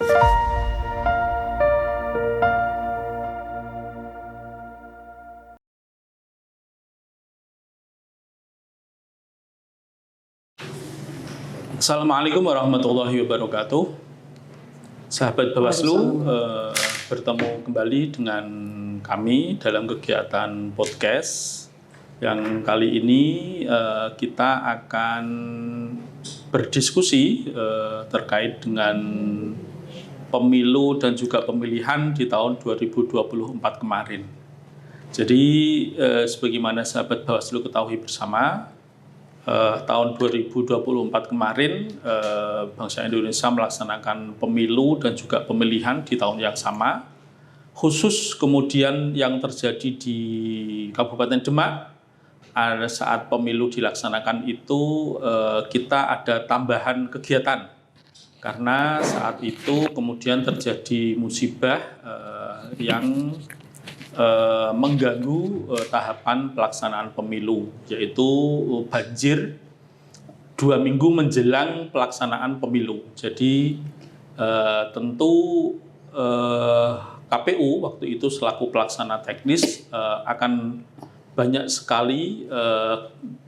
Assalamualaikum warahmatullahi wabarakatuh. Sahabat Bawaslu, bertemu kembali dengan kami dalam kegiatan podcast yang kali ini kita akan berdiskusi terkait dengan pemilu dan juga pemilihan di tahun 2024 kemarin. Jadi sebagaimana sahabat Bawaslu ketahui bersama, tahun 2024 kemarin bangsa Indonesia melaksanakan pemilu dan juga pemilihan di tahun yang sama. Khusus kemudian yang terjadi di Kabupaten Demak saat pemilu dilaksanakan itu kita ada tambahan kegiatan karena saat itu kemudian terjadi musibah yang mengganggu tahapan pelaksanaan pemilu, yaitu banjir 2 minggu menjelang pelaksanaan pemilu. Jadi tentu KPU waktu itu selaku pelaksana teknis akan banyak sekali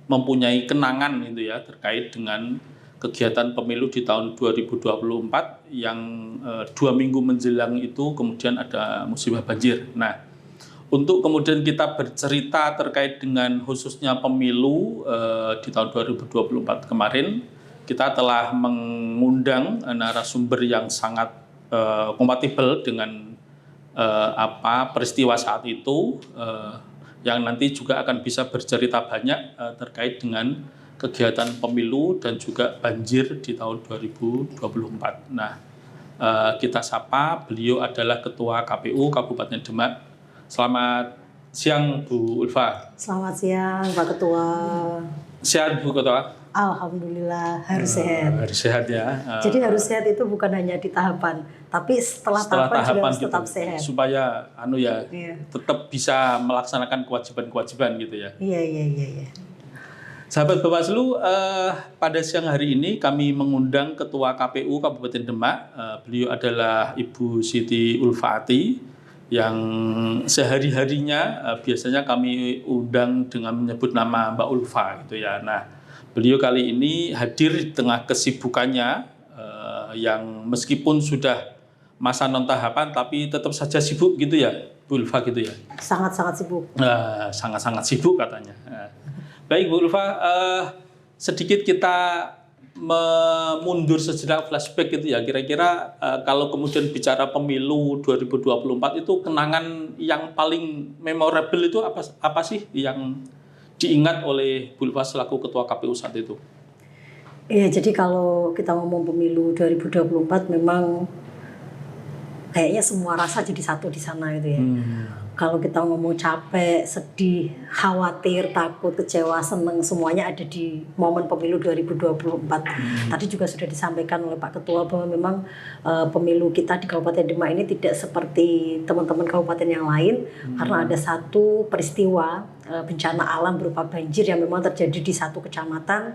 mempunyai kenangan gitu ya terkait dengan kegiatan pemilu di tahun 2024 yang 2 minggu menjelang itu kemudian ada musibah banjir. Nah, untuk kemudian kita bercerita terkait dengan khususnya pemilu di tahun 2024 kemarin, kita telah mengundang narasumber yang sangat kompatibel dengan peristiwa saat itu, yang nanti juga akan bisa bercerita banyak terkait dengan kegiatan pemilu dan juga banjir di tahun 2024. Nah, kita sapa, beliau adalah Ketua KPU Kabupaten Demak. Selamat siang Bu Ulfa. Selamat siang Pak Ketua. Sehat Bu Ketua? Alhamdulillah harus sehat. Harus sehat ya. Jadi harus sehat itu bukan hanya di tahapan, tapi setelah tahapan juga harus tetap sehat. Supaya tetap bisa melaksanakan kewajiban-kewajiban gitu ya. Iya. Sahabat Bawaslu, pada siang hari ini kami mengundang Ketua KPU Kabupaten Demak. Beliau adalah Ibu Siti Ulfaati, yang sehari-harinya biasanya kami undang dengan menyebut nama Mbak Ulfa gitu ya. Nah, beliau kali ini hadir di tengah kesibukannya yang meskipun sudah masa non tahapan tapi tetap saja sibuk gitu ya, Bu Ulfa gitu ya. Sangat-sangat sibuk. Sangat-sangat sibuk katanya. Baik Bu Ulfa, sedikit kita mundur sejenak flashback gitu ya, kira-kira kalau kemudian bicara pemilu 2024 itu kenangan yang paling memorable itu apa sih yang diingat oleh Bu Ulfa selaku Ketua KPU saat itu? Iya, jadi kalau kita ngomong pemilu 2024 memang kayaknya semua rasa jadi satu di sana gitu ya. Kalau kita ngomong capek, sedih, khawatir, takut, kecewa, seneng, semuanya ada di momen pemilu 2024. Tadi juga sudah disampaikan oleh Pak Ketua bahwa memang pemilu kita di Kabupaten Demak ini tidak seperti teman-teman kabupaten yang lain, karena ada satu peristiwa bencana alam berupa banjir yang memang terjadi di satu kecamatan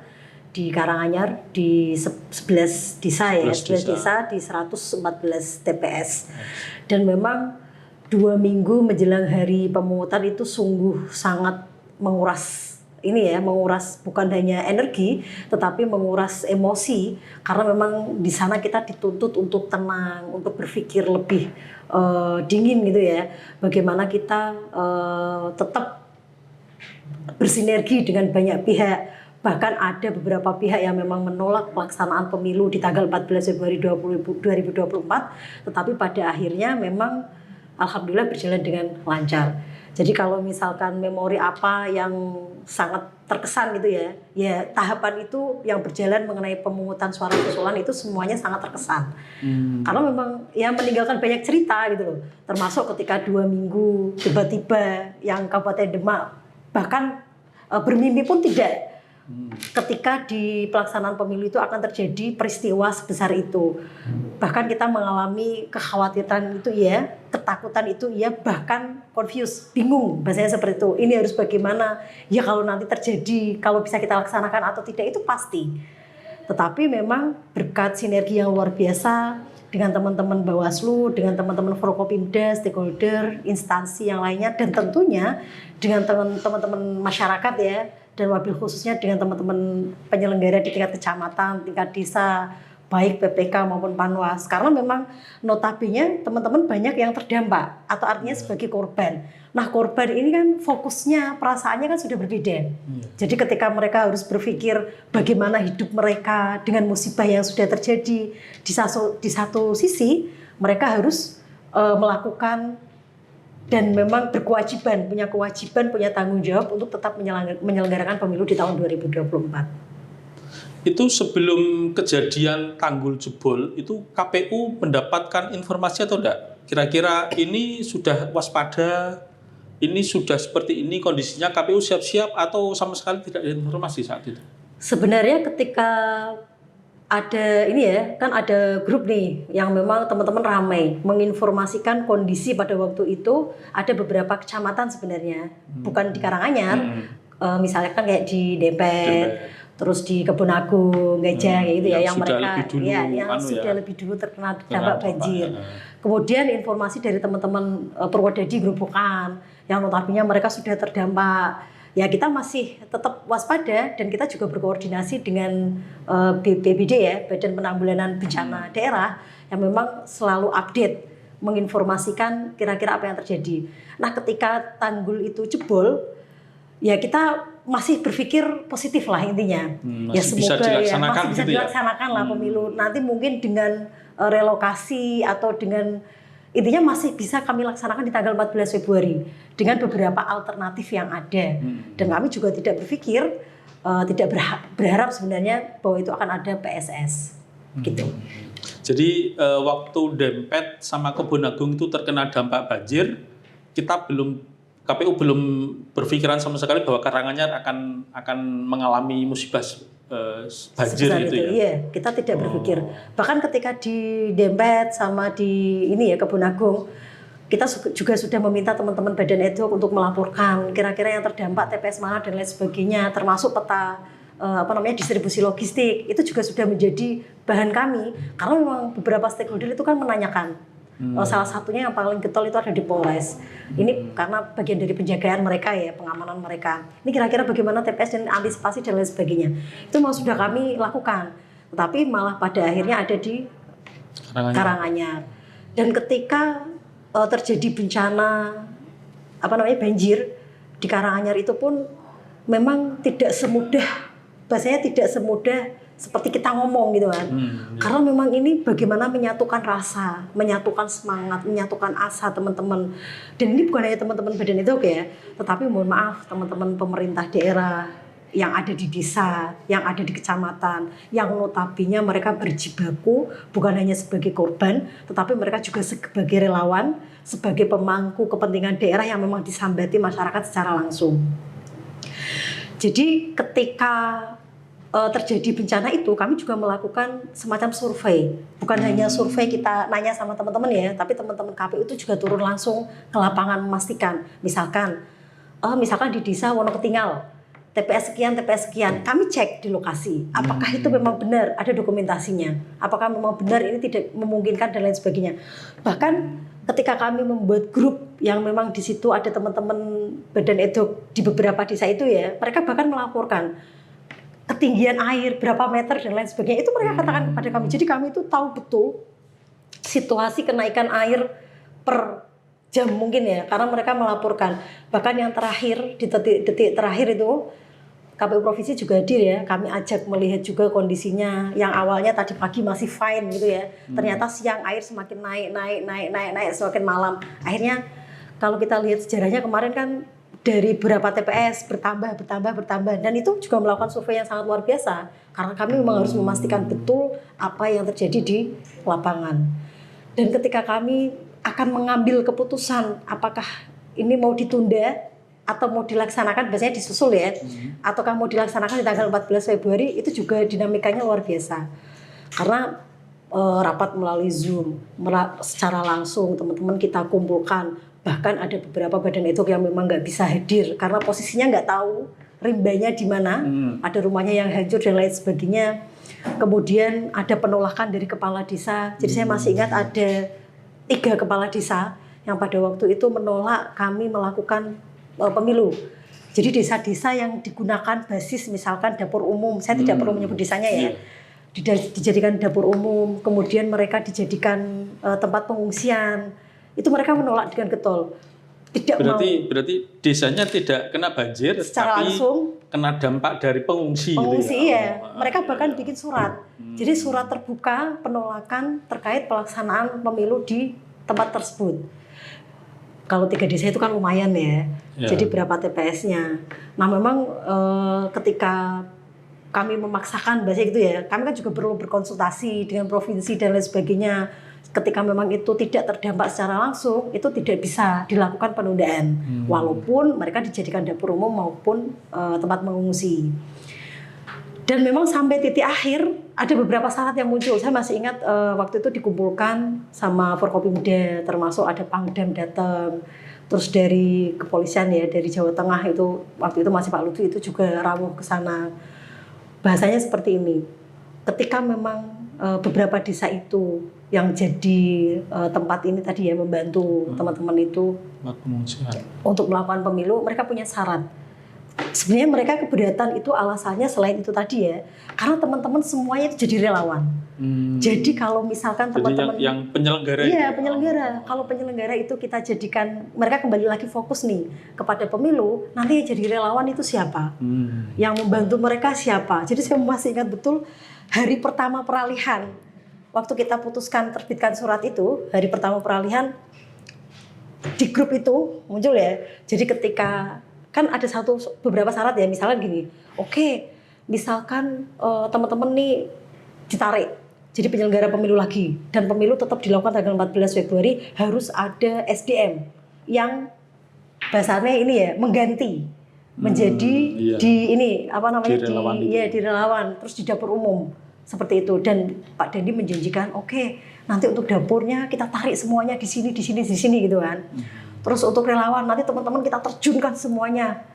di Karanganyar, di 11 desa ya, 11 desa di 114 TPS. Dan memang 2 minggu menjelang hari pemungutan itu sungguh sangat menguras menguras bukan hanya energi tetapi menguras emosi, karena memang di sana kita dituntut untuk tenang, untuk berpikir lebih dingin gitu ya. Bagaimana kita tetap bersinergi dengan banyak pihak. Bahkan ada beberapa pihak yang memang menolak pelaksanaan pemilu di tanggal 14 Februari 2024, tetapi pada akhirnya memang alhamdulillah berjalan dengan lancar. Jadi kalau misalkan memori apa yang sangat terkesan gitu ya tahapan itu yang berjalan mengenai pemungutan suara susulan itu semuanya sangat terkesan. Karena memang ya meninggalkan banyak cerita gitu loh. Termasuk ketika 2 minggu tiba-tiba yang Kabupaten Demak bahkan bermimpi pun tidak ketika di pelaksanaan pemilu itu akan terjadi peristiwa sebesar itu. Bahkan kita mengalami kekhawatiran itu ya, ketakutan itu ya, bahkan confused, bingung bahasanya seperti itu. Ini harus bagaimana? Ya kalau nanti terjadi, kalau bisa kita laksanakan atau tidak itu pasti. Tetapi memang berkat sinergi yang luar biasa dengan teman-teman Bawaslu, dengan teman-teman Forkopimda, stakeholder, instansi yang lainnya, dan tentunya dengan teman-teman masyarakat ya, dan wabil khususnya dengan teman-teman penyelenggara di tingkat kecamatan, tingkat desa, baik PPK maupun Panwas, karena memang notabene teman-teman banyak yang terdampak atau artinya sebagai korban. Nah, korban ini kan fokusnya, perasaannya kan sudah berbeda. Jadi ketika mereka harus berpikir bagaimana hidup mereka dengan musibah yang sudah terjadi, di satu sisi mereka harus melakukan dan memang berkewajiban, punya kewajiban, punya tanggung jawab untuk tetap menyelenggarakan pemilu di tahun 2024. Itu sebelum kejadian tanggul jebol, itu KPU mendapatkan informasi atau enggak? Kira-kira ini sudah waspada, ini sudah seperti ini kondisinya, KPU siap-siap atau sama sekali tidak ada informasi saat itu? Sebenarnya ketika ada ini ya, kan ada grup nih yang memang teman-teman ramai menginformasikan kondisi pada waktu itu, ada beberapa kecamatan sebenarnya, bukan di Karanganyar, misalnya kan kayak di Dempet. Terus di Kebun Agung, Gajah kayak gitu ya, yang mereka sudah lebih dulu terkena dampak banjir. Kemudian informasi dari teman-teman Purwodadi Grobogan yang notabene mereka sudah terdampak. Ya kita masih tetap waspada dan kita juga berkoordinasi dengan BPBD ya, Badan Penanggulangan Bencana Daerah, yang memang selalu update menginformasikan kira-kira apa yang terjadi. Nah, ketika tanggul itu jebol, ya kita masih berpikir positif lah intinya. Ya semoga masih bisa dilaksanakan lah pemilu. Nanti mungkin dengan relokasi atau dengan intinya masih bisa kami laksanakan di tanggal 14 Februari dengan beberapa alternatif yang ada. Dan kami juga tidak berpikir, tidak berharap sebenarnya bahwa itu akan ada PSS. Gitu. Jadi waktu Dempet sama Kebun Agung itu terkena dampak banjir, KPU belum berpikiran sama sekali bahwa Karanganyar akan mengalami musibah banjir itu ya. Iya, kita tidak berpikir. Bahkan ketika di Dempet sama di ini ya Kebun Agung, kita juga sudah meminta teman-teman Badan Ad Hoc untuk melaporkan kira-kira yang terdampak TPS mana dan lain sebagainya, termasuk peta distribusi logistik. Itu juga sudah menjadi bahan kami karena memang beberapa stakeholder itu kan menanyakan. Salah satunya yang paling getol itu ada di Polres. Ini karena bagian dari penjagaan mereka ya, pengamanan mereka. Ini kira-kira bagaimana TPS dan antisipasi dan lain sebagainya. Itu mau sudah kami lakukan. Tetapi malah pada akhirnya ada di Karanganyar. Dan ketika terjadi bencana banjir di Karanganyar itu pun memang tidak semudah, bahasanya tidak semudah seperti kita ngomong gitu kan. Karena memang ini bagaimana menyatukan rasa, menyatukan semangat, menyatukan asa teman-teman. Dan ini bukan hanya teman-teman Badan Ad Hoc ya, tetapi mohon maaf teman-teman pemerintah daerah yang ada di desa, yang ada di kecamatan, yang notabene mereka berjibaku bukan hanya sebagai korban, tetapi mereka juga sebagai relawan, sebagai pemangku kepentingan daerah yang memang disambati masyarakat secara langsung. Jadi ketika terjadi bencana itu, kami juga melakukan semacam survei. Bukan hanya survei kita nanya sama teman-teman ya, tapi teman-teman KPU itu juga turun langsung ke lapangan memastikan. Misalkan di desa Wonoketingal, TPS sekian, kami cek di lokasi. Apakah itu memang benar, ada dokumentasinya? Apakah memang benar ini tidak memungkinkan dan lain sebagainya. Bahkan ketika kami membuat grup yang memang di situ ada teman-teman Badan Ad Hoc di beberapa desa itu ya, mereka bahkan melaporkan ketinggian air berapa meter dan lain sebagainya, itu mereka katakan kepada kami. Jadi kami itu tahu betul situasi kenaikan air per jam mungkin ya, karena mereka melaporkan. Bahkan yang terakhir, di detik terakhir itu KPU Provinsi juga hadir ya, kami ajak melihat juga kondisinya yang awalnya tadi pagi masih fine gitu ya, ternyata siang air semakin naik semakin malam. Akhirnya kalau kita lihat sejarahnya kemarin kan dari beberapa TPS bertambah dan itu juga melakukan survei yang sangat luar biasa karena kami memang harus memastikan betul apa yang terjadi di lapangan. Dan ketika kami akan mengambil keputusan apakah ini mau ditunda atau mau dilaksanakan, biasanya disusul ya, ataukah mau dilaksanakan di tanggal 14 Februari, itu juga dinamikanya luar biasa karena rapat melalui Zoom, secara langsung teman-teman kita kumpulkan. Bahkan ada beberapa Badan Ad Hoc yang memang nggak bisa hadir karena posisinya nggak tahu rimbanya di mana, ada rumahnya yang hancur dan lain sebagainya. Kemudian ada penolakan dari kepala desa. Jadi saya masih ingat ada 3 kepala desa yang pada waktu itu menolak kami melakukan pemilu. Jadi desa-desa yang digunakan basis misalkan dapur umum, saya tidak perlu menyebut desanya ya, dijadikan dapur umum, kemudian mereka dijadikan tempat pengungsian, itu mereka menolak dengan getol. Tidak berarti desanya tidak kena banjir, secara tapi langsung kena dampak dari pengungsi. Pengungsi gitu ya. iya, mereka bahkan bikin surat. Jadi surat terbuka penolakan terkait pelaksanaan pemilu di tempat tersebut. Kalau 3 desa itu kan lumayan ya. Jadi berapa TPS-nya. Nah memang ketika kami memaksakan bahasa gitu ya, kami kan juga perlu berkonsultasi dengan provinsi dan lain sebagainya. Ketika memang itu tidak terdampak secara langsung, itu tidak bisa dilakukan penundaan, walaupun mereka dijadikan dapur umum maupun tempat mengungsi. Dan memang sampai titik akhir ada beberapa syarat yang muncul. Saya masih ingat waktu itu dikumpulkan sama Forkopimda, termasuk ada Pangdam datang, terus dari kepolisian ya, dari Jawa Tengah itu waktu itu masih Pak Lutfi itu juga rawuh ke sana. Bahasanya seperti ini. Ketika memang beberapa desa itu yang jadi tempat ini tadi ya, membantu teman-teman itu untuk melakukan pemilu, mereka punya syarat. Sebenarnya mereka keberatan itu alasannya selain itu tadi ya, karena teman-teman semuanya itu jadi relawan. Jadi kalau misalkan teman-teman yang penyelenggara, iya penyelenggara, kalau penyelenggara itu kita jadikan mereka kembali lagi fokus nih kepada pemilu, nanti yang jadi relawan itu siapa, yang membantu mereka siapa. Jadi saya masih ingat betul hari pertama peralihan, waktu kita putuskan terbitkan surat itu, hari pertama peralihan di grup itu muncul ya. Jadi ketika kan ada beberapa syarat ya, misalnya gini, oke, misalkan teman-teman nih ditarik jadi penyelenggara pemilu lagi dan pemilu tetap dilakukan tanggal 14 Februari, harus ada SDM yang bahasanya ini ya mengganti menjadi di ini apa namanya di relawan, terus di dapur umum seperti itu. Dan Pak Dandi menjanjikan oke, nanti untuk dapurnya kita tarik semuanya di sini gitu kan. Terus untuk relawan nanti teman-teman kita terjunkan semuanya.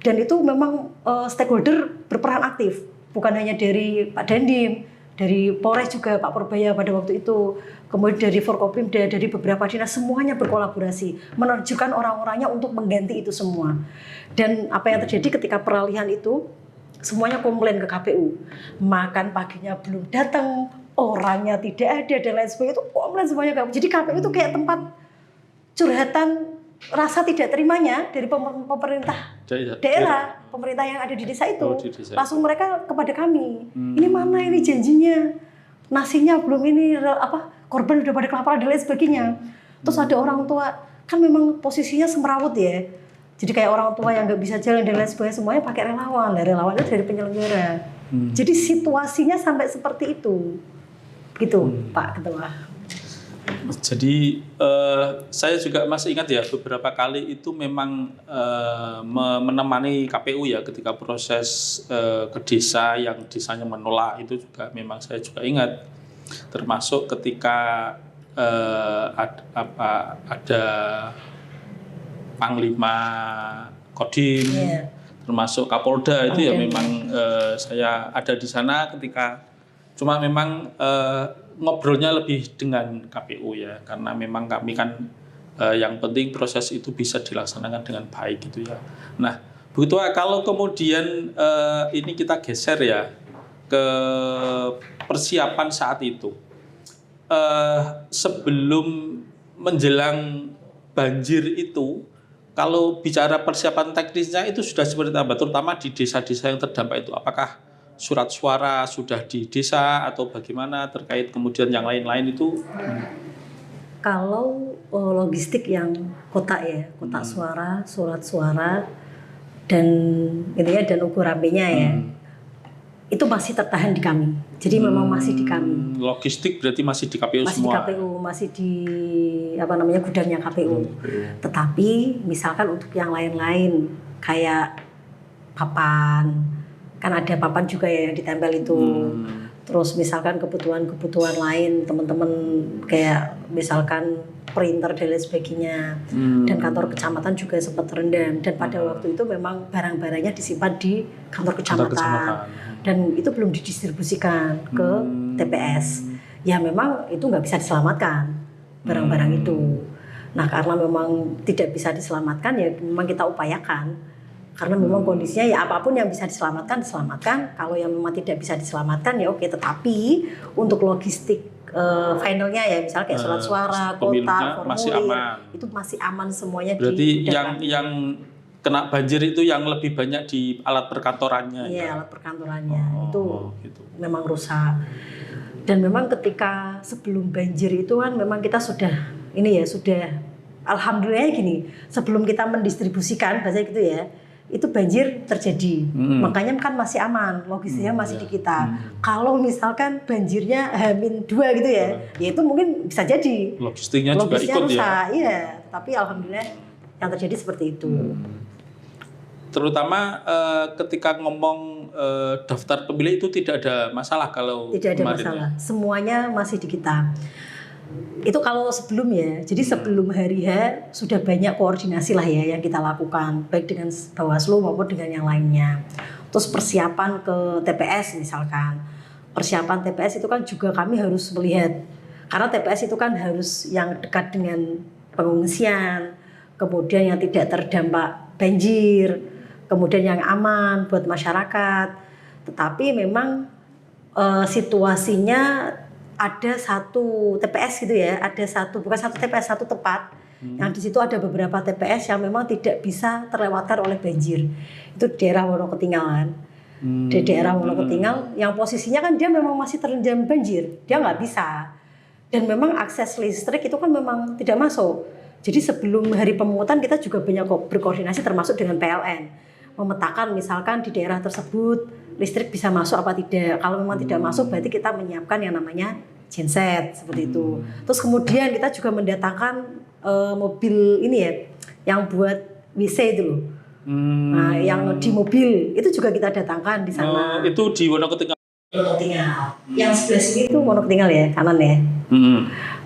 Dan itu memang stakeholder berperan aktif, bukan hanya dari Pak Dandim, dari Polres juga Pak Purbaya pada waktu itu, kemudian dari Forkopimda, dari beberapa dinas, semuanya berkolaborasi menerjunkan orang-orangnya untuk mengganti itu semua. Dan apa yang terjadi ketika peralihan itu, semuanya komplain ke KPU, makan paginya belum datang, orangnya tidak ada dan lain sebagainya, itu komplain semuanya. Jadi KPU itu kayak tempat curhatan rasa tidak terimanya dari pemerintah daerah, pemerintah yang ada di desa itu. Langsung mereka kepada kami, ini mana ini janjinya, nasinya belum ini, korban udah pada kelaparan dan lain sebagainya. Terus ada orang tua, kan memang posisinya semerawut ya, jadi kayak orang tua yang nggak bisa jalan dan lain sebagainya, semuanya pakai relawan. Relawan itu dari penyelenggara. Jadi situasinya sampai seperti itu, gitu Pak Ketua. Jadi saya juga masih ingat ya, beberapa kali itu memang menemani KPU ya ketika proses ke desa yang desanya menolak, itu juga memang saya juga ingat. Termasuk ketika ada Panglima Kodim, termasuk Kapolda itu ya memang saya ada di sana ketika, cuma memang ngobrolnya lebih dengan KPU ya, karena memang kami kan yang penting proses itu bisa dilaksanakan dengan baik gitu ya. Nah, begitu kalau kemudian ini kita geser ya ke persiapan saat itu, sebelum menjelang banjir itu, kalau bicara persiapan teknisnya itu sudah seperti apa, terutama di desa-desa yang terdampak itu, apakah surat suara sudah di desa atau bagaimana terkait kemudian yang lain-lain itu? Kalau logistik yang kotak ya, kotak suara, surat suara, dan intinya dan ukur rampenya ya, itu masih tertahan di kami. Jadi memang masih di kami. Logistik berarti masih di KPU masih semua? Masih di KPU, masih di gudangnya KPU. Tetapi misalkan untuk yang lain-lain kayak papan, kan ada papan juga ya yang ditempel itu. Terus misalkan kebutuhan-kebutuhan lain teman-teman kayak misalkan printer dan lain sebagainya. Dan kantor kecamatan juga sempat terendam. Dan pada waktu itu memang barang-barangnya disimpan di kantor kecamatan. dan itu belum didistribusikan ke TPS. Ya memang itu nggak bisa diselamatkan barang-barang itu. Nah karena memang tidak bisa diselamatkan ya memang kita upayakan. Karena memang kondisinya ya apapun yang bisa diselamatkan diselamatkan. Kalau yang memang tidak bisa diselamatkan ya oke. Tetapi untuk logistik finalnya ya misalnya kayak surat suara, kota, formulir masih aman. Itu masih aman semuanya. Berarti yang kena banjir itu yang lebih banyak di alat perkantorannya. Iya, ya? alat perkantorannya itu gitu. memang rusak. Dan memang ketika sebelum banjir itu kan memang kita sudah alhamdulillah gini, sebelum kita mendistribusikan bahasa gitu ya, itu banjir terjadi. Makanya kan masih aman, logistiknya masih di kita. Kalau misalkan banjirnya H-2 gitu ya, ya itu mungkin bisa jadi logistiknya juga ikut rusak, ya. Iya, tapi alhamdulillah yang terjadi seperti itu. Terutama ketika ngomong daftar pemilih itu tidak ada masalah kalau tidak ada kemarin masalah, ya? semuanya masih di kita. Itu kalau sebelum ya, jadi sebelum hari H sudah banyak koordinasi lah ya yang kita lakukan, baik dengan Bawaslu maupun dengan yang lainnya. Terus persiapan ke TPS misalkan, persiapan TPS itu kan juga kami harus melihat, karena TPS itu kan harus yang dekat dengan pengungsian, kemudian yang tidak terdampak banjir, kemudian yang aman buat masyarakat. Tetapi memang situasinya ada satu TPS gitu ya, bukan satu TPS, satu tempat yang di situ ada beberapa TPS yang memang tidak bisa terlewatkan oleh banjir. Itu daerah Wonoketingal. Di daerah Wonoketingal yang posisinya kan dia memang masih terendam banjir, dia nggak bisa. Dan memang akses listrik itu kan memang tidak masuk. Jadi sebelum hari pemungutan kita juga banyak berkoordinasi termasuk dengan PLN. Memetakan misalkan di daerah tersebut listrik bisa masuk apa tidak. Kalau memang tidak masuk berarti kita menyiapkan yang namanya genset seperti itu. Terus kemudian kita juga mendatangkan mobil ini ya yang buat WC itu loh. Nah, yang di mobil itu juga kita datangkan di sana. Itu di Wonoketingal. Yang sebelah sini itu Wonoketingal ya, kanan ya.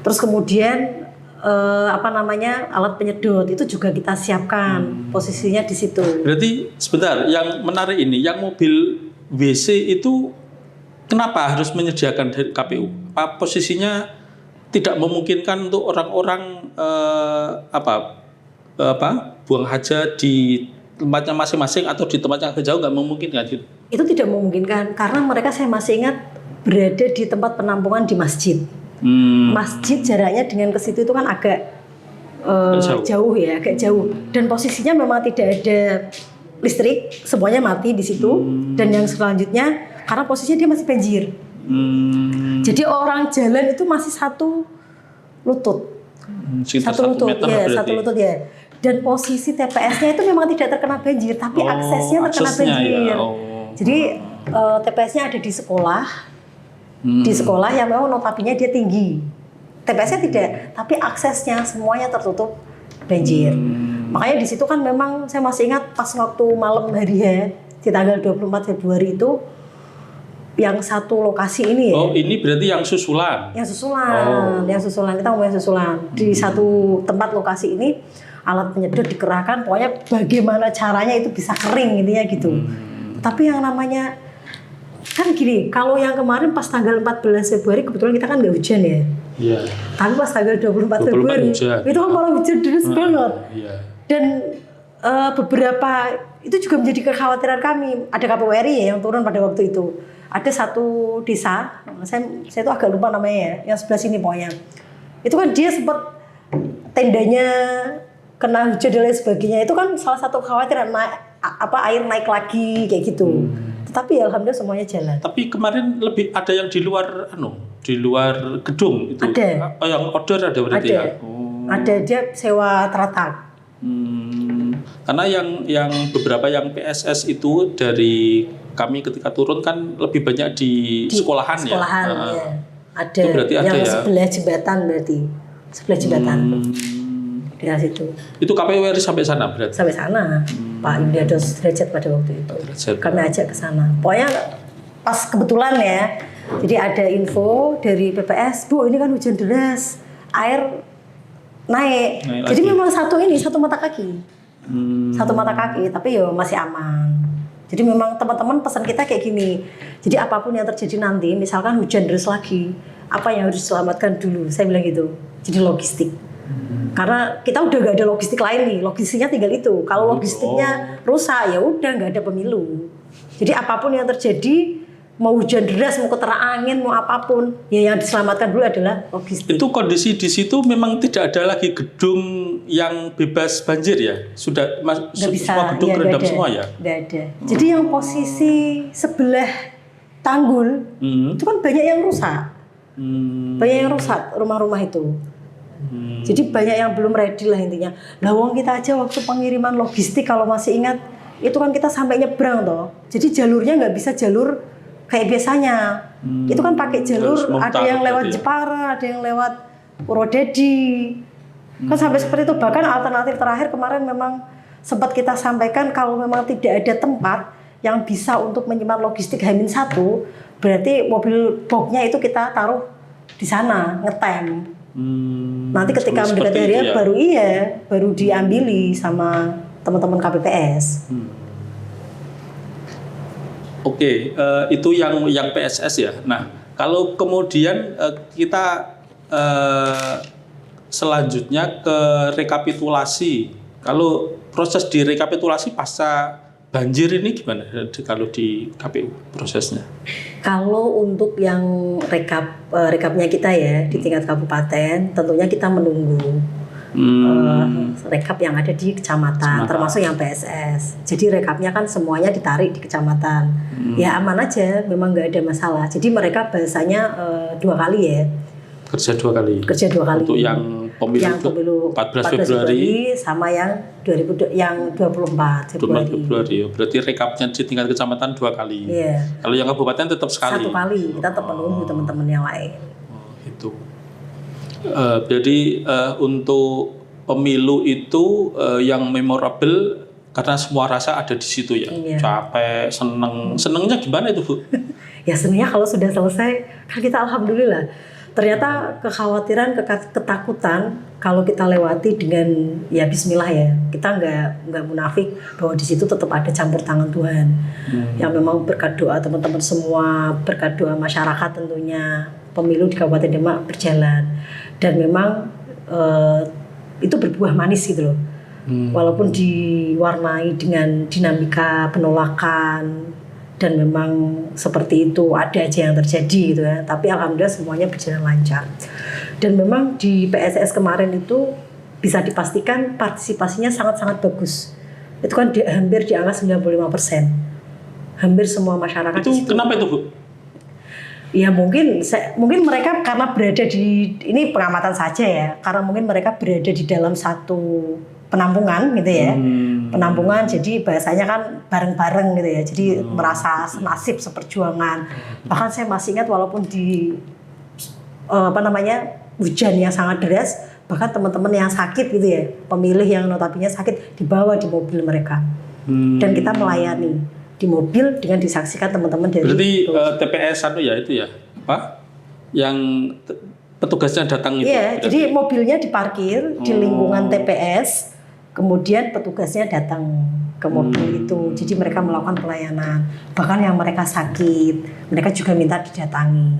Terus kemudian alat penyedot itu juga kita siapkan posisinya di situ. Berarti sebentar, yang menarik ini, yang mobil WC itu kenapa harus menyediakan dari KPU? Apa posisinya tidak memungkinkan untuk orang-orang buang hajat di tempatnya masing-masing atau di tempat yang agak jauh, nggak memungkinkan gitu? Itu tidak memungkinkan karena mereka, saya masih ingat, berada di tempat penampungan di masjid. Masjid jaraknya dengan ke situ itu kan agak jauh ya, agak jauh. Dan posisinya memang tidak ada listrik, semuanya mati di situ. Dan yang selanjutnya karena posisinya dia masih banjir. Jadi orang jalan itu masih satu lutut. Satu lutut ya. Dan posisi TPS-nya itu memang tidak terkena banjir, tapi aksesnya terkena banjir. Ya. Jadi TPS-nya ada di sekolah. Di sekolah yang memang notabene dia tinggi. TPS-nya tidak, tapi aksesnya semuanya tertutup banjir. Makanya di situ kan memang saya masih ingat pas waktu malam hari H di tanggal 24 Februari itu yang satu lokasi ini ya. Ini berarti yang susulan. Yang susulan. Kita ngomongin susulan. Di satu tempat lokasi ini alat penyedot dikerahkan, pokoknya bagaimana caranya itu bisa kering intinya gitu. Tapi yang namanya kan gini, kalau yang kemarin pas tanggal 14 Februari kebetulan kita kan nggak hujan ya. Iya. Tapi pas tanggal 24 Februari hujan. Itu kan malah hujan deras banget. Iya. Dan beberapa itu juga menjadi kekhawatiran kami. Ada KPWRI ya yang turun pada waktu itu. Ada satu desa, saya itu agak lupa namanya ya, yang sebelah sini pokoknya. Itu kan dia sempat tendanya kena hujan dan lain sebagainya. Itu kan salah satu kekhawatiran air naik lagi kayak gitu. Tapi alhamdulillah semuanya jalan. Tapi kemarin lebih ada yang di luar gedung itu. Ada. Yang outdoor ada berarti ya? Ada, dia sewa teratak. Karena yang beberapa yang PSS itu dari kami ketika turun kan lebih banyak di sekolahan ya. Ya. Ada. Itu berarti ada yang ya. Sebelah jembatan berarti. Sebelah jembatan. Di situ. Itu KPWRI sampai sana berarti? Sampai sana. Pak Yuliados Derajat pada waktu itu. Kami ajak ke sana. Pokoknya pas kebetulan ya. Jadi ada info dari PPS, Bu ini kan hujan deras, air naik. Jadi memang satu mata kaki. Satu mata kaki, tapi ya masih aman. Jadi memang teman-teman pesan kita kayak gini. Jadi apapun yang terjadi nanti, misalkan hujan deras lagi, apa yang harus diselamatkan dulu? Saya bilang gitu. Jadi logistik. Karena kita udah gak ada logistik lain nih, logistiknya tinggal itu. Kalau logistiknya rusak, ya udah gak ada pemilu. Jadi apapun yang terjadi, mau hujan deras, mau ketera angin, mau apapun, ya yang diselamatkan dulu adalah logistik. Itu kondisi di situ memang tidak ada lagi gedung yang bebas banjir ya? Sudah semua gedung kerendam semua ya? Nggak ada. Jadi yang posisi sebelah tanggul itu kan banyak yang rusak. Banyak yang rusak rumah-rumah itu. Jadi banyak yang belum ready lah intinya. Lah wong kita aja waktu pengiriman logistik kalau masih ingat, itu kan kita sampai nyebrang toh. Jadi jalurnya nggak bisa jalur kayak biasanya. Itu kan pakai jalur, ada yang lewat Jepara, ada yang lewat Purwodadi. Kan sampai seperti itu. Bahkan alternatif terakhir kemarin memang sempat kita sampaikan kalau memang tidak ada tempat yang bisa untuk menyimpan logistik H-1, berarti mobil boxnya itu kita taruh di sana, ngetem. Nanti ketika mendekati area baru diambili sama teman-teman KPPS. Oke, itu yang PSS ya. Nah, kalau kemudian kita selanjutnya ke rekapitulasi. Kalau proses di rekapitulasi pasca banjir ini gimana kalau di KPU prosesnya? Kalau untuk yang rekapnya kita ya di tingkat kabupaten, tentunya kita menunggu rekap yang ada di kecamatan, termasuk yang PSS. Jadi rekapnya kan semuanya ditarik di kecamatan. Ya aman aja, memang nggak ada masalah. Jadi mereka bahasanya 2 kali ya. Kerja 2 kali. Kerja 2 kali. Untuk yang pemilu 14 Februari sama yang 24 Februari. Berarti rekapnya di tingkat kecamatan 2 kali. Iya. Kalau yang kabupaten tetap sekali. 1 kali. Kita tetap menunggu teman-teman yang lain. Itu. Jadi untuk pemilu itu yang memorable karena semua rasa ada di situ ya. Iya. Capek, senengnya gimana itu Bu? Ya senengnya kalau sudah selesai kan kita alhamdulillah. Ternyata kekhawatiran, ketakutan kalau kita lewati dengan ya Bismillah ya, kita nggak munafik bahwa di situ tetap ada campur tangan Tuhan. Yang memang berkat doa teman-teman semua, berkat doa masyarakat tentunya, pemilu di Kabupaten Demak berjalan dan memang itu berbuah manis gitu loh. Walaupun diwarnai dengan dinamika penolakan. Dan memang seperti itu ada aja yang terjadi gitu ya, tapi alhamdulillah semuanya berjalan lancar. Dan memang di PSS kemarin itu bisa dipastikan partisipasinya sangat-sangat bagus. Itu kan hampir di angka 95%. Hampir semua masyarakat itu kenapa itu Bu? Ya mungkin mereka karena berada di, ini pengamatan saja ya, karena mungkin mereka berada di dalam satu penampungan gitu ya. Penampungan jadi bahasanya kan bareng-bareng gitu ya. Jadi merasa senasib seperjuangan. Bahkan saya masih ingat walaupun di hujan yang sangat deras, bahkan teman-teman yang sakit gitu ya, pemilih yang notabene sakit dibawa di mobil mereka. Dan kita melayani di mobil dengan disaksikan teman-teman dari. Berarti TPS itu ya, apa? Yang petugasnya datang itu. Iya, jadi mobilnya diparkir di lingkungan TPS. Kemudian petugasnya datang ke mobil itu, jadi mereka melakukan pelayanan. Bahkan yang mereka sakit, mereka juga minta didatangi.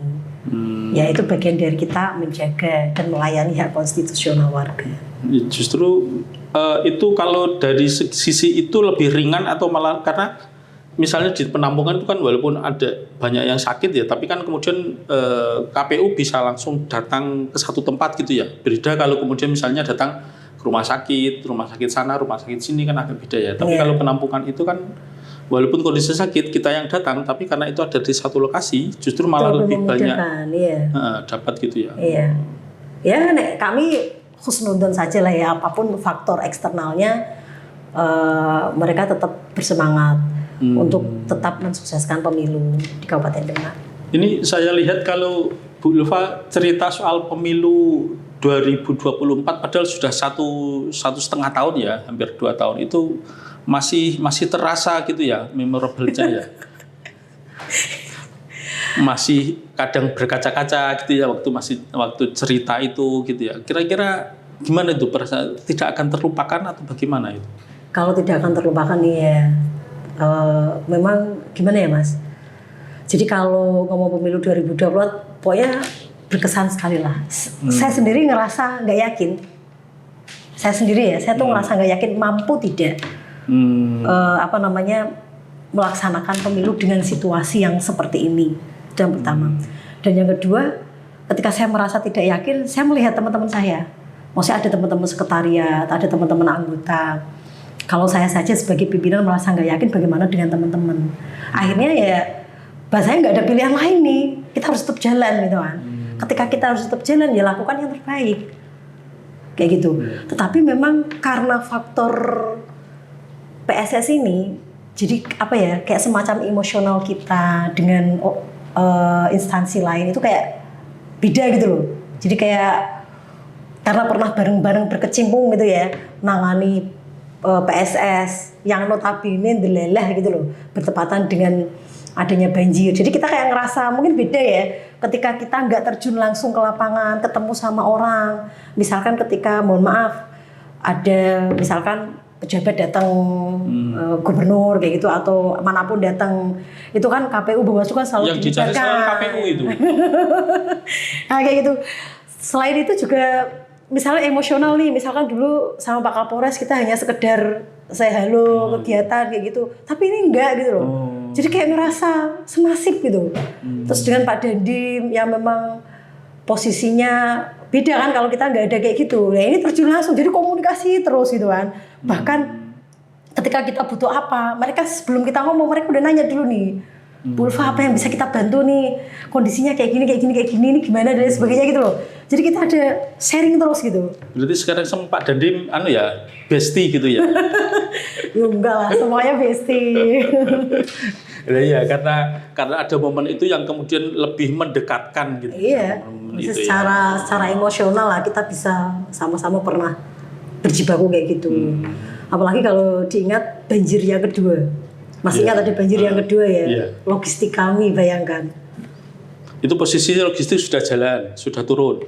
Ya itu bagian dari kita menjaga dan melayani hak konstitusional warga. Justru itu kalau dari sisi itu lebih ringan atau malah karena misalnya di penampungan itu kan walaupun ada banyak yang sakit ya, tapi kan kemudian KPU bisa langsung datang ke satu tempat gitu ya. Beda kalau kemudian misalnya datang rumah sakit sana, rumah sakit sini kan agak beda ya. Tapi kalau penampungan itu kan walaupun kondisi sakit kita yang datang, tapi karena itu ada di satu lokasi, justru malah lebih banyak dapat gitu ya. Iya. Ya, kami husnudon saja lah ya, apapun faktor eksternalnya, mereka tetap bersemangat untuk tetap mensukseskan pemilu di Kabupaten Demak. Ini saya lihat kalau Bu Ulfa cerita soal pemilu 2024 padahal sudah satu setengah tahun ya, hampir 2 tahun itu masih terasa gitu ya memorable-nya ya. Masih kadang berkaca-kaca gitu ya waktu cerita itu gitu ya. Kira-kira gimana itu, tidak akan terlupakan atau bagaimana itu? Kalau tidak akan terlupakan ya memang gimana ya Mas? Jadi kalau ngomong pemilu 2024, pokoknya berkesan sekali lah. Saya sendiri ngerasa nggak yakin. Saya sendiri ya, saya tuh ngerasa nggak yakin mampu tidak melaksanakan pemilu dengan situasi yang seperti ini. Itu yang pertama. Dan yang kedua, ketika saya merasa tidak yakin, saya melihat teman-teman saya. Maksudnya ada teman-teman sekretariat, ada teman-teman anggota. Kalau saya saja sebagai pimpinan merasa nggak yakin, bagaimana dengan teman-teman? Akhirnya ya, bahasanya nggak ada pilihan lain nih. Kita harus tetap jalan gitu kan. Ketika kita harus tetap jalan, ya lakukan yang terbaik. Kayak gitu. Tetapi memang karena faktor PSS ini, jadi apa ya, kayak semacam emosional kita dengan instansi lain itu kayak beda gitu loh. Jadi kayak karena pernah bareng-bareng berkecimpung gitu ya, nangani PSS yang notabene deleleh gitu loh, bertepatan dengan adanya banjir. Jadi kita kayak ngerasa mungkin beda ya ketika kita nggak terjun langsung ke lapangan, ketemu sama orang. Misalkan ketika, mohon maaf, ada misalkan pejabat datang, gubernur kayak gitu atau manapun datang, itu kan KPU Bawaslu kan selalu yang dicari selalu KPU itu. Nah kayak gitu. Selain itu juga misalnya emosional nih, misalkan dulu sama Pak Kapolres kita hanya sekedar saya halo kegiatan kayak gitu, tapi ini enggak gitu loh. Jadi kayak ngerasa semasif gitu. Terus dengan Pak Dandim yang memang posisinya beda kan kalau kita nggak ada kayak gitu. Nah ini terjun langsung, jadi komunikasi terus gitu kan. Bahkan ketika kita butuh apa, mereka sebelum kita ngomong mereka udah nanya dulu nih, Bu Ulfa apa yang bisa kita bantu nih, kondisinya kayak gini, ini gimana dan sebagainya gitu loh. Jadi kita ada sharing terus gitu. Berarti sekarang sama Pak Dandim bestie gitu ya? Ya enggak lah, semuanya bestie. Iya, karena ada momen itu yang kemudian lebih mendekatkan gitu. Iya, secara emosional lah kita bisa sama-sama pernah berjibaku kayak gitu. Apalagi kalau diingat banjir yang kedua. Masih ingat ada banjir yang kedua ya? Logistik kami, bayangkan. Itu posisi logistik sudah jalan, sudah turun?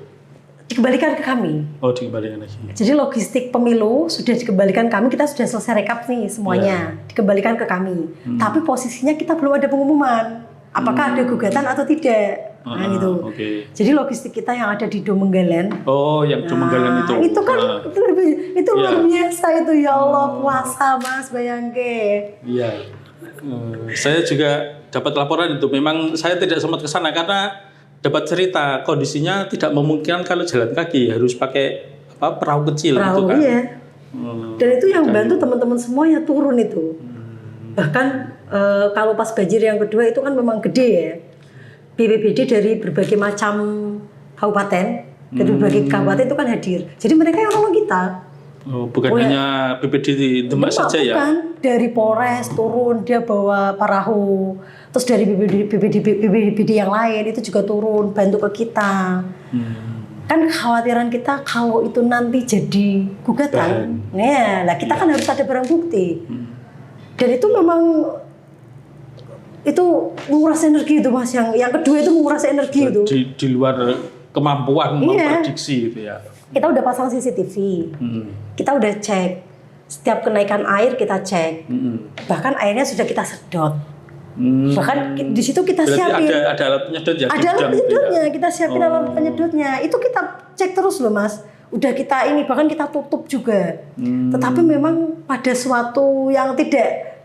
Dikembalikan ke kami. Oh, dikembalikan lagi. Jadi logistik pemilu sudah dikembalikan kami, kita sudah selesai rekap nih semuanya. Dikembalikan ke kami. Tapi posisinya kita belum ada pengumuman. Apakah ada gugatan atau tidak. Nah gitu. Jadi logistik kita yang ada di Domenggalan. Oh, yang Domenggalan itu. Itu kan itu luar biasa itu, ya Allah, puasa Mas, bayangke. Iya. Saya juga dapat laporan itu. Memang saya tidak sempat ke sana karena dapat cerita kondisinya tidak memungkinkan kalau jalan kaki, harus pakai perahu kecil gitu kan. Iya. Dan itu yang bantu teman-teman semuanya turun itu. Bahkan kalau pas banjir yang kedua itu kan memang gede ya. BPBD dari berbagai macam kabupaten, dari berbagai kabupaten itu kan hadir. Jadi mereka yang nolong kita. Bukan hanya BPD di Demak saja ya? Bukan, dari Polres turun, dia bawa perahu. Terus dari BPD yang lain itu juga turun, bantu ke kita. Kan kekhawatiran kita kalau itu nanti jadi gugatan, nah kita kan harus ada barang bukti. Dan itu memang itu menguras energi itu Mas, yang kedua itu menguras energi itu. Di luar kemampuan memprediksi itu ya. Kita udah pasang CCTV, kita udah cek setiap kenaikan air kita cek, bahkan airnya sudah kita sedot, bahkan di situ kita siapin. Ada alat penyedot ya? Ada alat penyedotnya, kita siapin alat penyedotnya. Itu kita cek terus loh Mas. Udah kita ini bahkan kita tutup juga. Tetapi memang pada suatu yang tidak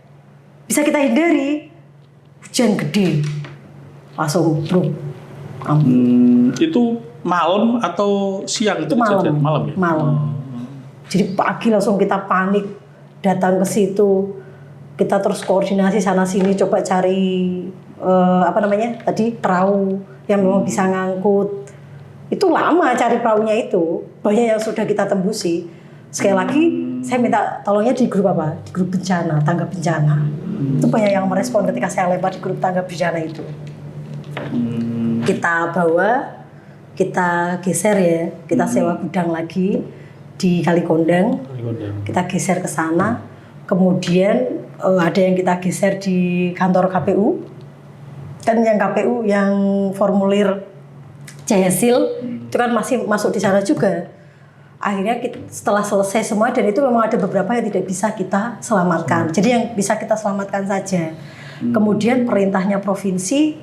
bisa kita hindari, hujan gede, langsung bro. Itu malam atau siang itu malam. Malam ya? Malam. Jadi pagi langsung kita panik datang ke situ. Kita terus koordinasi sana sini coba cari perahu yang memang bisa ngangkut. Itu lama cari perahunya itu. Banyak yang sudah kita tembusi. Sekali lagi saya minta tolongnya di grup apa? Di grup bencana, tangga bencana. Itu banyak yang merespon ketika saya lempar di grup tangga bencana itu. Kita bawa, kita geser ya, kita sewa gudang lagi di Kalikondang. Kita geser ke sana. Kemudian ada yang kita geser di kantor KPU. Dan yang KPU yang formulir Jayasil itu kan masih masuk di sana juga. akhirnya setelah selesai semua, dan itu memang ada beberapa yang tidak bisa kita selamatkan. Jadi yang bisa kita selamatkan saja. Kemudian perintahnya provinsi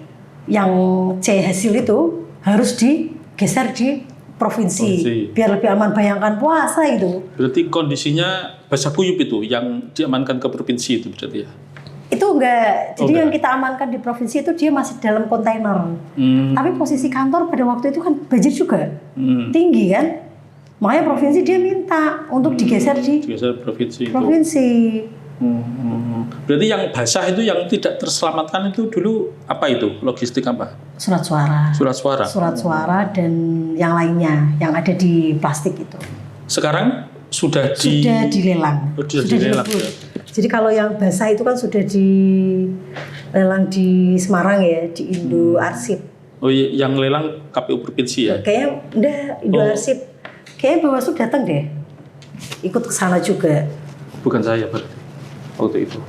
yang C hasil itu harus digeser di provinsi biar lebih aman. Bayangkan puasa itu. Berarti kondisinya basah kuyup itu yang diamankan ke provinsi itu berarti ya? Itu enggak. Jadi yang kita amankan di provinsi itu dia masih dalam kontainer. Tapi posisi kantor pada waktu itu kan banjir juga. Tinggi kan? Makanya provinsi dia minta untuk digeser di provinsi. Berarti yang basah itu yang tidak terselamatkan itu dulu apa itu? Logistik apa? Surat suara. Surat suara dan yang lainnya yang ada di plastik itu. Sekarang sudah dilelang. Sudah dilelang. Ya. Jadi kalau yang basah itu kan sudah dilelang di Semarang ya, di Indo Arsip. Oh iya, yang lelang KPU provinsi ya? Kayaknya udah Indo Arsip. Kayaknya Bawaslu datang deh. Ikut ke sana juga. Bukan saya berarti. Waktu itu.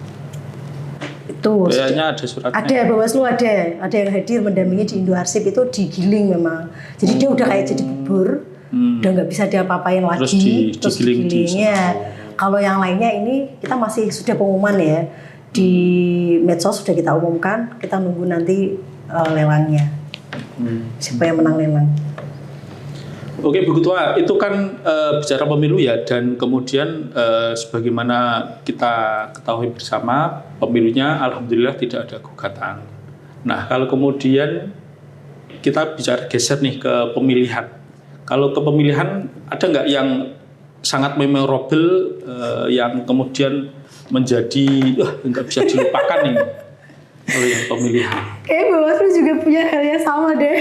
Itu kayaknya ada suratnya. Ada Bawaslu ada yang hadir mendampingi di Indo Arsip itu digiling memang. Jadi dia udah kayak jadi bubur. Udah nggak bisa diapa-apain lagi. Terus digilingnya. Kalau yang lainnya ini kita masih sudah pengumuman ya, di medsos sudah kita umumkan, kita nunggu nanti lelangnya, siapa yang menang lelang. Oke Bu Ketua, itu kan bicara pemilu ya, dan kemudian sebagaimana kita ketahui bersama, pemilunya alhamdulillah tidak ada gugatan. Nah kalau kemudian kita bicara geser nih ke pemilihan, kalau ke pemilihan ada nggak yang sangat memorable yang kemudian menjadi nggak bisa dilupakan nih oleh yang pemilihan. Kayaknya Bawaslu juga punya hal yang sama deh.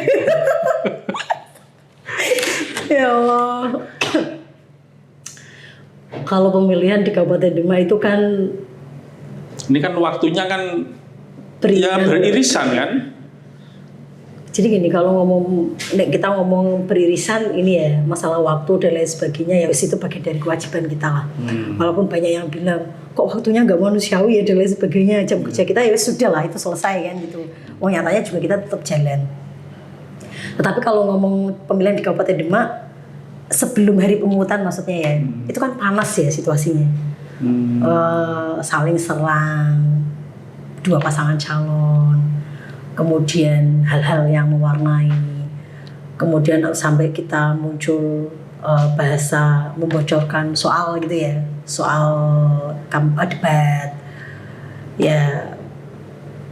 Ya Allah. Kalau pemilihan di Kabupaten Demak itu kan, ini kan waktunya kan ya beririsan kan. Jadi gini, kalau kita ngomong beririsan ini ya, masalah waktu dan lain sebagainya, ya itu bagian dari kewajiban kita lah. Walaupun banyak yang bilang, kok waktunya nggak manusiawi ya dan lain sebagainya, jam kerja kita ya sudah lah, itu selesai kan gitu. Nyatanya juga kita tetap jalan. Tetapi kalau ngomong pemilihan di Kabupaten Demak, sebelum hari pemungutan maksudnya ya, itu kan panas ya situasinya. Saling serang, dua pasangan calon, kemudian hal-hal yang mewarnai, kemudian sampai kita muncul bahasa membocorkan soal gitu ya, soal debat.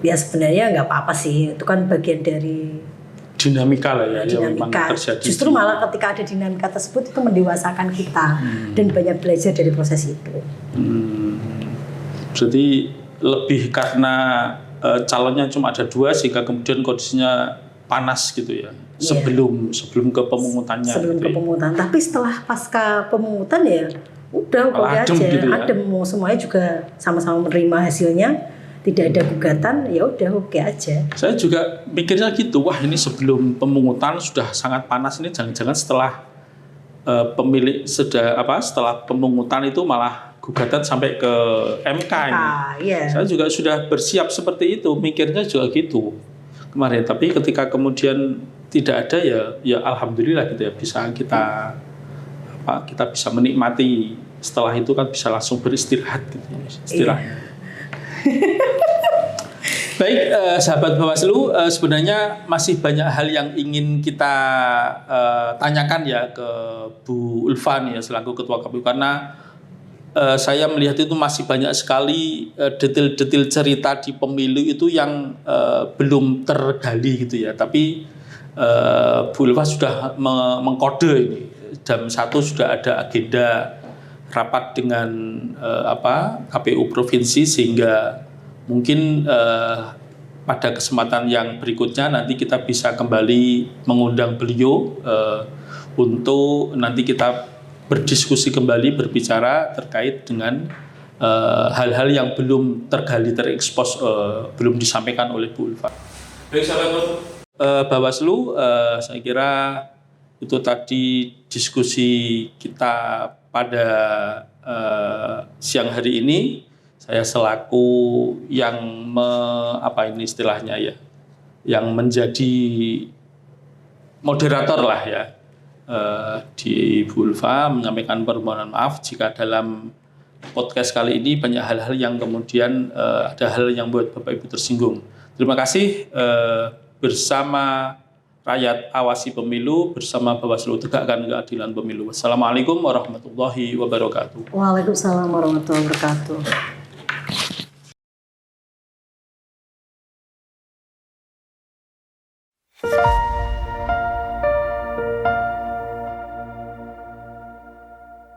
Ya sebenarnya nggak apa-apa sih, itu kan bagian dari dinamika lah ya, dinamika. Justru malah ketika ada dinamika tersebut itu mendewasakan kita dan banyak belajar dari proses itu. Berarti lebih karena calonnya cuma ada 2 sehingga kemudian kondisinya panas gitu ya, sebelum ke pemungutannya. Sebelum ke pemungutan, tapi setelah pasca pemungutan ya udah oke aja, gitu ya? Adem, semuanya juga sama-sama menerima hasilnya. Tidak ada gugatan, ya udah oke aja. Saya juga mikirnya gitu, wah ini sebelum pemungutan sudah sangat panas, ini jangan-jangan setelah setelah pemungutan itu malah gugatan sampai ke MK ini. Saya juga sudah bersiap seperti itu, mikirnya juga gitu kemarin. Tapi ketika kemudian tidak ada ya alhamdulillah gitu ya, bisa kita bisa menikmati. Setelah itu kan bisa langsung beristirahat gitu ya, istirahat. Baik, sahabat Bawaslu, sebenarnya masih banyak hal yang ingin kita tanyakan ya ke Bu Ulfa nih ya, selaku Ketua KPU, karena saya melihat itu masih banyak sekali detail-detail cerita di pemilu itu yang belum tergali gitu ya. Tapi Bu Ulfa sudah mengkode ini, jam 1 sudah ada agenda rapat dengan KPU provinsi, sehingga mungkin pada kesempatan yang berikutnya nanti kita bisa kembali mengundang beliau untuk nanti kita berdiskusi kembali, berbicara terkait dengan hal-hal yang belum tergali, terekspos, belum disampaikan oleh Bu Ulfa. Baik sahabat Bawaslu, saya kira itu tadi diskusi kita pada siang hari ini. Saya selaku yang yang menjadi moderator lah ya, di Ibu Ulfa menyampaikan permohonan maaf jika dalam podcast kali ini banyak hal-hal yang kemudian ada hal yang buat Bapak Ibu tersinggung. Terima kasih. Bersama rakyat awasi pemilu, bersama Bawaslu tegakkan keadilan pemilu. Wassalamualaikum warahmatullahi wabarakatuh. Waalaikumsalam warahmatullahi wabarakatuh.